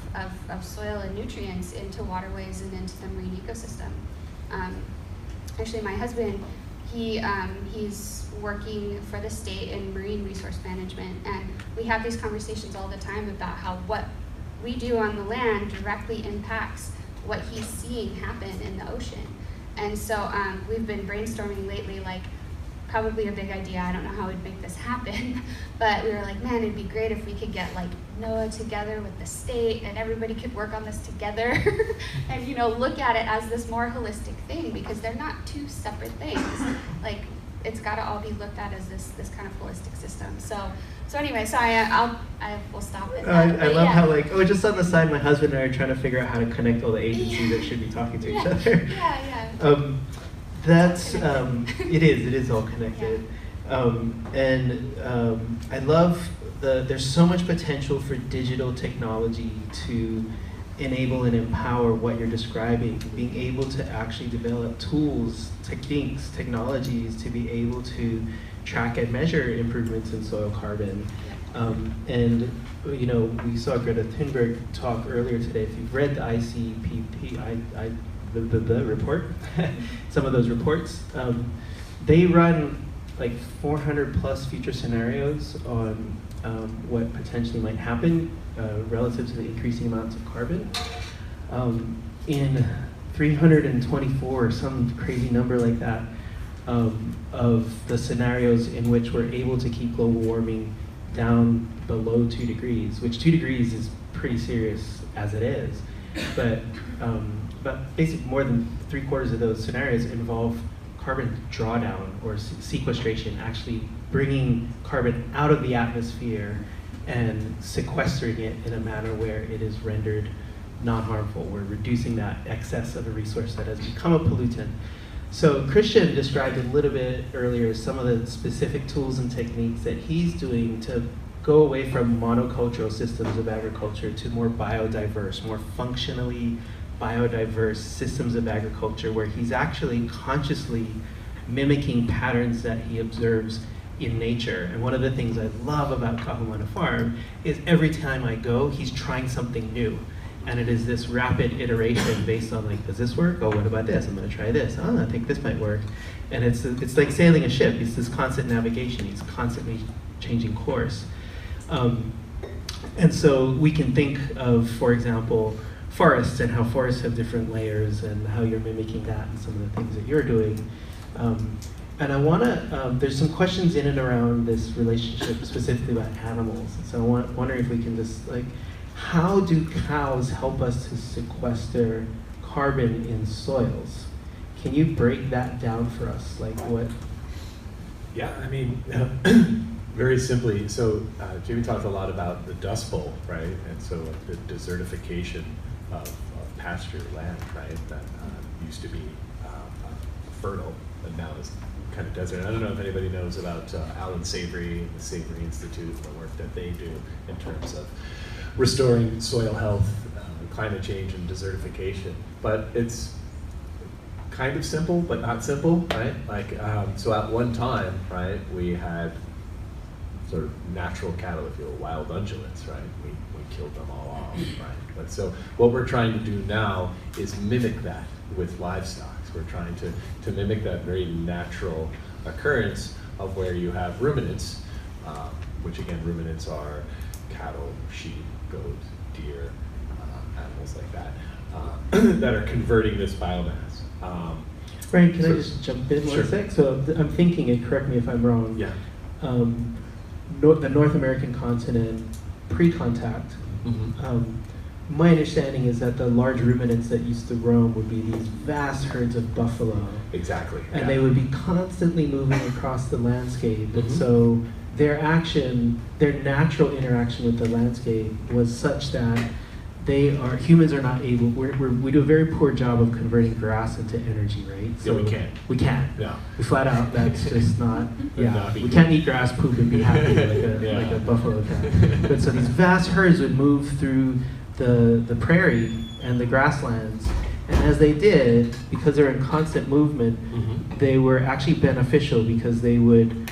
of soil and nutrients into waterways and into the marine ecosystem. Actually, my husband, he's working for the state in marine resource management, and we have these conversations all the time about how what we do on the land directly impacts what he's seeing happen in the ocean. And so we've been brainstorming lately, like, probably a big idea, I don't know how we'd make this happen, but we were like, man, it'd be great if we could get like NOAA together with the state and everybody could work on this together and, you know, look at it as this more holistic thing, because they're not two separate things. Like, it's gotta all be looked at as this kind of holistic system. So anyway, so I will stop it. I love how, like, just on the side, my husband and I are trying to figure out how to connect all the agencies that should be talking to each other. Yeah. That's it is all connected. I love there's so much potential for digital technology to enable and empower what you're describing, being able to actually develop tools, techniques, technologies to be able to track and measure improvements in soil carbon. And you know, we saw Greta Thunberg talk earlier today. If you've read the ICPP, the report, some of those reports, they run like 400 plus future scenarios on what potentially might happen relative to the increasing amounts of carbon. In 324, some crazy number like that, of the scenarios in which we're able to keep global warming down below 2 degrees, which 2 degrees is pretty serious as it is. But basically more than 3/4 of those scenarios involve carbon drawdown or sequestration, actually bringing carbon out of the atmosphere and sequestering it in a manner where it is rendered non-harmful. We're reducing that excess of a resource that has become a pollutant. So Christian described a little bit earlier some of the specific tools and techniques that he's doing to go away from monocultural systems of agriculture to more biodiverse, more functionally biodiverse systems of agriculture, where he's actually consciously mimicking patterns that he observes in nature. And one of the things I love about Kahumana Farm is every time I go, he's trying something new. And it is this rapid iteration based on, like, does this work? Oh, what about this? I'm gonna try this. Oh, I think this might work. And it's like sailing a ship. It's this constant navigation. He's constantly changing course. And so we can think of, for example, forests and how forests have different layers and how you're mimicking that and some of the things that you're doing. And I wanna, there's some questions in and around this relationship specifically about animals. So I wonder if we can just, like, how do cows help us to sequester carbon in soils? Can you break that down for us? Like what? Yeah, I mean, very simply, so Jayme talked a lot about the Dust Bowl, right? And so the desertification of pasture land, right? That used to be fertile, and now is kind of desert. I don't know if anybody knows about Alan Savory and the Savory Institute and the work that they do in terms of restoring soil health, climate change, and desertification. But it's kind of simple, but not simple, right? Like, so at one time, right, we had sort of natural cattle, if you will, wild ungulates, right? We killed them all off, right? But so what we're trying to do now is mimic that with livestock. So we're trying to mimic that very natural occurrence of where you have ruminants, which again, ruminants are cattle, sheep, goats, deer, animals examples like that that are converting this biomass. Bryan, can I just jump in Sure. 1 sec? So I'm thinking, and correct me if I'm wrong, Yeah. The North American continent, pre-contact, Mm-hmm. my understanding is that the large ruminants that used to roam would be these vast herds of buffalo. Exactly. And yeah. they would be constantly moving across the landscape. And Mhm. so their natural interaction with the landscape was such that humans are not able, we do a very poor job of converting grass into energy, right? Yeah, we can't. We can't. Yeah. We flat out, that's just not, Would yeah. not be We good. can't eat grass, poop, and be happy Yeah. like a buffalo can. But so these vast herds would move through the prairie and the grasslands. And as they did, because they're in constant movement, Mhm. they were actually beneficial because they would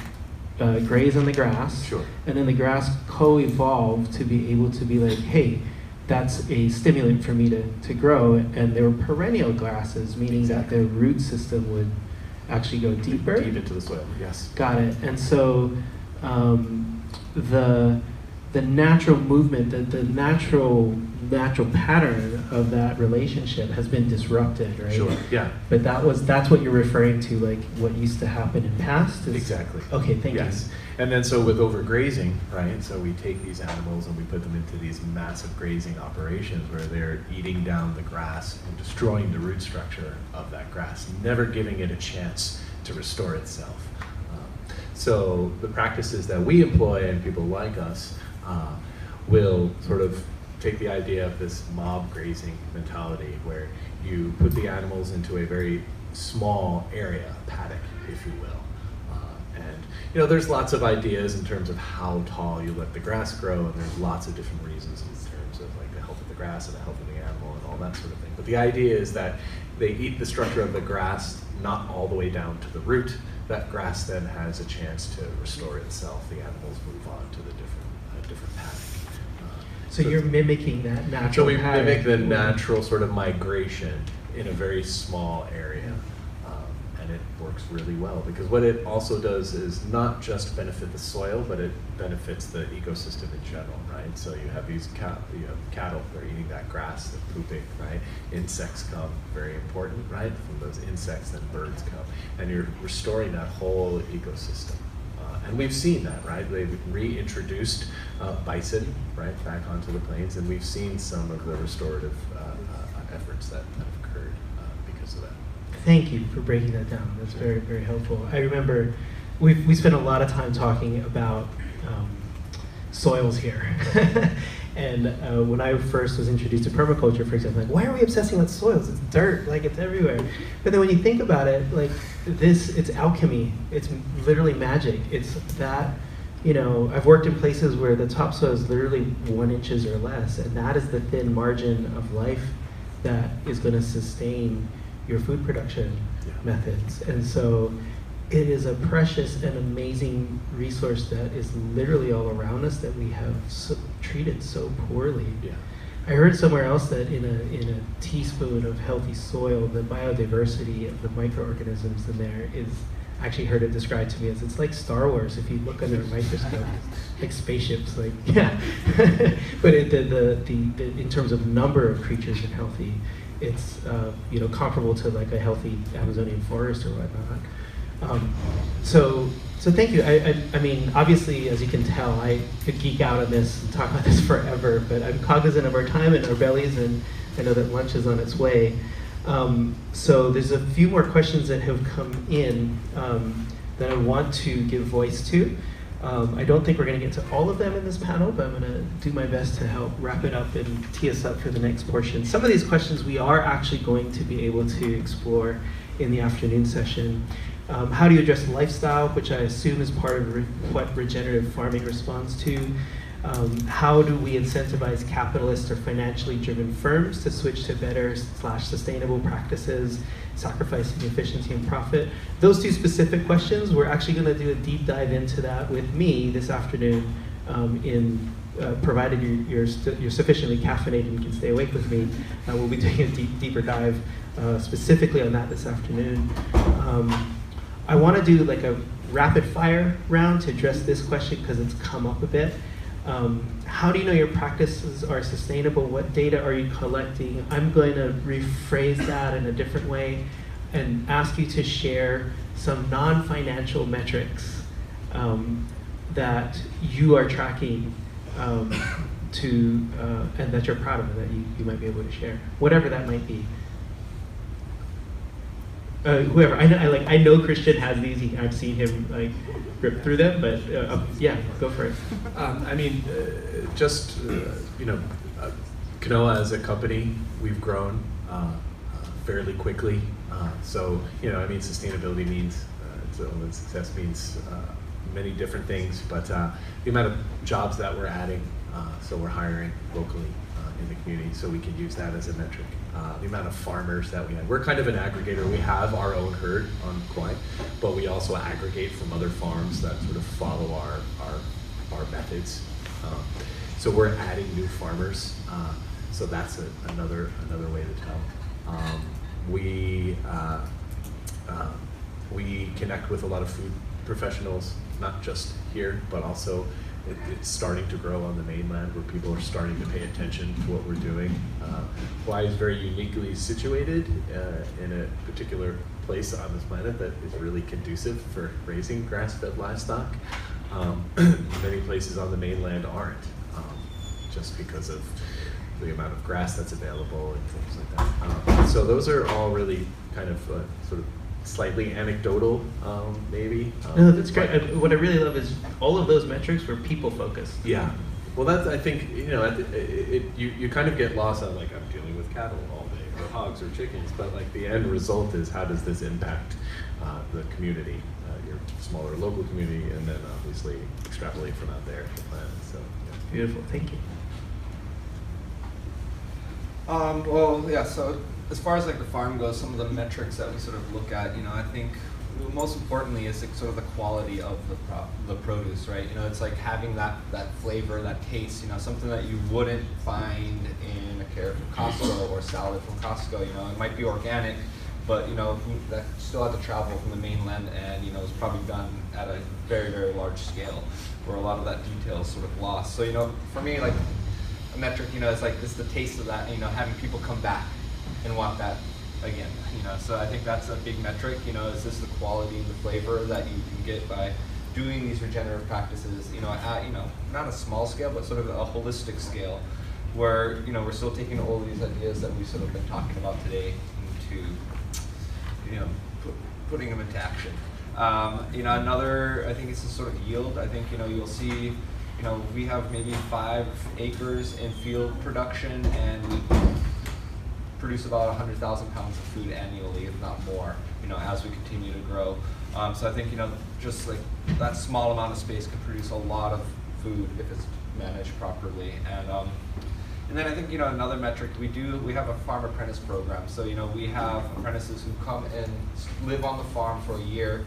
graze on the grass. Sure. And then the grass co-evolved to be able to be like, hey, that's a stimulant for me to grow. And they were perennial grasses, meaning that their root system would actually go deeper. Deep into the soil, yes. Got it. And so the natural movement, the natural pattern of that relationship has been disrupted, right? Sure, yeah. But that's what you're referring to, like what used to happen in past? Exactly. Okay, thank you. Yes. And then so with overgrazing, right, so we take these animals and we put them into these massive grazing operations where they're eating down the grass and destroying the root structure of that grass, never giving it a chance to restore itself. So the practices that we employ and people like us will sort of take the idea of this mob grazing mentality where you put the animals into a very small area, paddock, if you will. And there's lots of ideas in terms of how tall you let the grass grow, and there's lots of different reasons in terms of like the health of the grass and the health of the animal and all that sort of thing. But the idea is that they eat the structure of the grass not all the way down to the root. That grass then has a chance to restore itself. The animals move on to the different paddock. So you're mimicking that So natural we pattern. mimic the natural sort of migration in a very small area. And it works really well because what it also does is not just benefit the soil, but it benefits the ecosystem in general, right? So you have these cattle, they're eating that grass, they're pooping, right? Insects come, very important, right? From those insects, then birds come. And you're restoring that whole ecosystem. And we've seen that, right? They've reintroduced bison, right, back onto the plains, and we've seen some of the restorative efforts that have occurred because of that. Thank you for breaking that down. That's very, very helpful. I remember we spent a lot of time talking about soils here. And when I first was introduced to permaculture, for example, like, why are we obsessing with soils? It's dirt, like it's everywhere. But then when you think about it, like it's alchemy. It's literally magic. It's that, I've worked in places where the topsoil is literally 1 inch or less, and that is the thin margin of life that is going to sustain your food production methods. And so it is a precious and amazing resource that is literally all around us that we have treated so poorly. Yeah. I heard somewhere else that in a teaspoon of healthy soil, the biodiversity of the microorganisms in there is, actually heard it described to me as, it's like Star Wars if you look under a microscope, like spaceships, like, yeah. But in terms of number of creatures in healthy, it's comparable to like a healthy Amazonian forest or whatnot. So thank you. I mean, obviously, as you can tell, I could geek out on this and talk about this forever, but I'm cognizant of our time and our bellies, and I know that lunch is on its way. So there's a few more questions that have come in that I want to give voice to. I don't think we're going to get to all of them in this panel, but I'm going to do my best to help wrap it up and tee us up for the next portion. Some of these questions we are actually going to be able to explore in the afternoon session. How do you address lifestyle, which I assume is part of what regenerative farming responds to? How do we incentivize capitalist or financially driven firms to switch to better/sustainable practices, sacrificing efficiency and profit? Those two specific questions, we're actually going to do a deep dive into that with me this afternoon, provided you're sufficiently caffeinated and can stay awake with me. We'll be doing a deeper dive specifically on that this afternoon. I want to do like a rapid fire round to address this question because it's come up a bit. How do you know your practices are sustainable? What data are you collecting? I'm going to rephrase that in a different way and ask you to share some non-financial metrics that you are tracking and that you're proud of, that you might be able to share, whatever that might be. Whoever, I know Christian has these. I've seen him like rip through them, but yeah, go for it. I mean, Kunoa as a company, we've grown fairly quickly. So sustainability means success means many different things, but the amount of jobs that we're adding, so we're hiring locally in the community, so we can use that as a metric. The amount of farmers that we have. We're kind of an aggregator. We have our own herd on Kauai, but we also aggregate from other farms that sort of follow our methods. So we're adding new farmers. So that's another way to tell. We connect with a lot of food professionals, not just here, but also it's starting to grow on the mainland, where people are starting to pay attention to what we're doing. Hawaii is very uniquely situated in a particular place on this planet that is really conducive for raising grass-fed livestock. Many places on the mainland aren't, just because of the amount of grass that's available and things like that. So those are all really kind of sort of slightly anecdotal, maybe. No, that's great. What I really love is all of those metrics were people focused. Yeah. Well, that's, I think, you kind of get lost on, like, I'm dealing with cattle all day, or hogs or chickens, but like the end result is, how does this impact the community, your smaller local community, and then obviously extrapolate from out there to the planet. So yeah. Beautiful, thank you. So as far as like the farm goes, some of the metrics that we sort of look at, I think most importantly is like sort of the quality of the produce, right? It's like having that flavor, that taste, something that you wouldn't find in a carrot from Costco or salad from Costco. It might be organic, but that still had to travel from the mainland, and it was probably done at a very, very large scale, where a lot of that detail is sort of lost. So for me, like a metric, it's like this is the taste of that, having people come back and want that again, so I think that's a big metric, is this the quality and the flavor that you can get by doing these regenerative practices, at, not a small scale, but sort of a holistic scale, where, we're still taking all these ideas that we've sort of been talking about today into, putting them into action. Another, I think it's a sort of yield. I think, you'll see, we have maybe 5 acres in field production, and we produce about 100,000 pounds of food annually, if not more, as we continue to grow. So I think, just like that small amount of space can produce a lot of food if it's managed properly. And then I think, another metric, we have a farm apprentice program. So, we have apprentices who come and live on the farm for a year.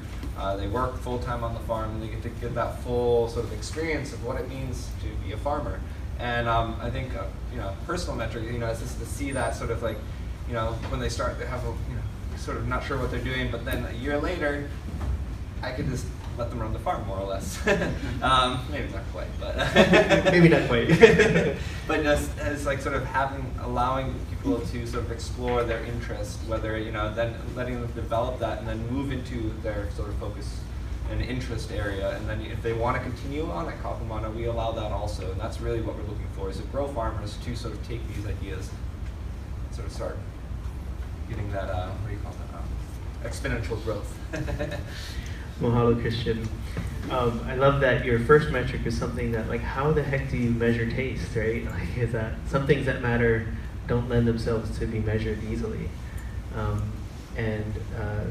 They work full-time on the farm, and they get to get that full sort of experience of what it means to be a farmer. And I think, personal metric, is just to see that sort of like, when they start, they have sort of not sure what they're doing, but then a year later, I could just let them run the farm, more or less. Maybe not quite, but maybe not quite. But just as like sort of allowing people to sort of explore their interest, whether then letting them develop that and then move into their sort of focus and interest area, and then if they want to continue on at Kahumana, we allow that also, and that's really what we're looking for, is to grow farmers to sort of take these ideas and sort of start getting that what do you call that, exponential growth. Mahalo, Christian. I love that your first metric is something that, like, how the heck do you measure taste, right? Like, is that some things that matter don't lend themselves to be measured easily. And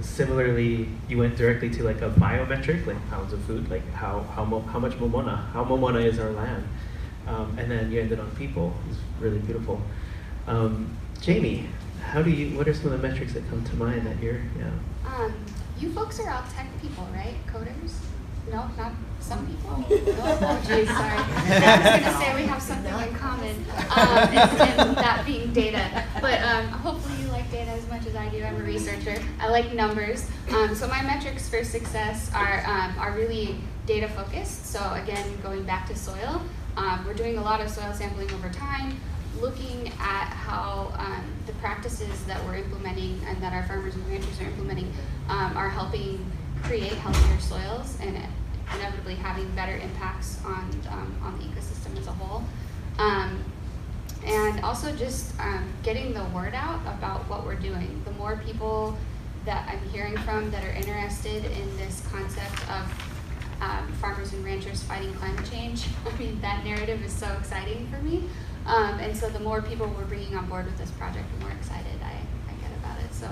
similarly, you went directly to like a biometric, like pounds of food, like how much momona is our land, and then you ended on people. It's really beautiful. Jayme, what are some of the metrics that come to mind that you're, You folks are all tech people, right? Coders? No, not some people? No? Oh, geez, sorry. I was going to say we have something in common, and that being data. But hopefully you like data as much as I do. I'm a researcher. I like numbers. So my metrics for success are really data focused. So again, going back to soil, We're doing a lot of soil sampling over time, looking at how the practices that we're implementing and that our farmers and ranchers are implementing are helping create healthier soils and inevitably having better impacts on the ecosystem as a whole. And also just getting the word out about what we're doing. The more people that I'm hearing from that are interested in this concept of farmers and ranchers fighting climate change, I mean, that narrative is so exciting for me. And so the more people we're bringing on board with this project, the more excited I get about it. So,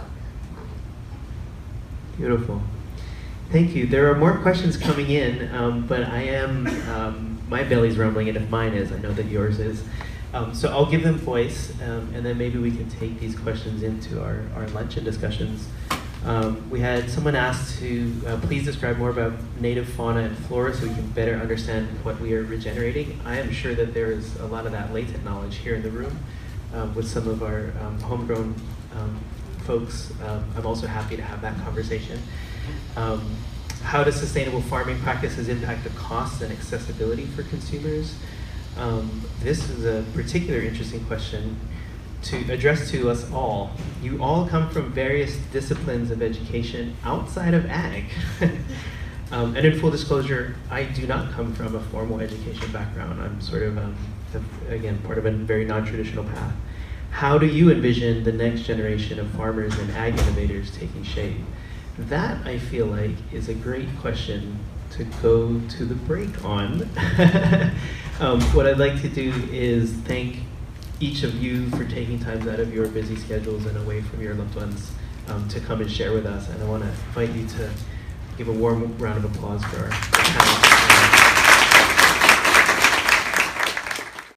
Beautiful. Thank you. There are more questions coming in, but I am, my belly's rumbling, and if mine is, I know that yours is. So I'll give them voice, and then maybe we can take these questions into our luncheon discussions. We had someone ask to please describe more about native fauna and flora so we can better understand what we are regenerating. I am sure that there is a lot of that latent knowledge here in the room with some of our homegrown folks. I'm also happy to have that conversation. How does sustainable farming practices impact the costs and accessibility for consumers? This is a particularly interesting question to address to us all. You all come from various disciplines of education outside of ag. And in full disclosure, I do not come from a formal education background. I'm sort of, again, part of a very non-traditional path. How do you envision the next generation of farmers and ag innovators taking shape? That, I feel like, is a great question to go to the break on. What I'd like to do is thank each of you for taking time out of your busy schedules and away from your loved ones to come and share with us. And I want to invite you to give a warm round of applause for our panel.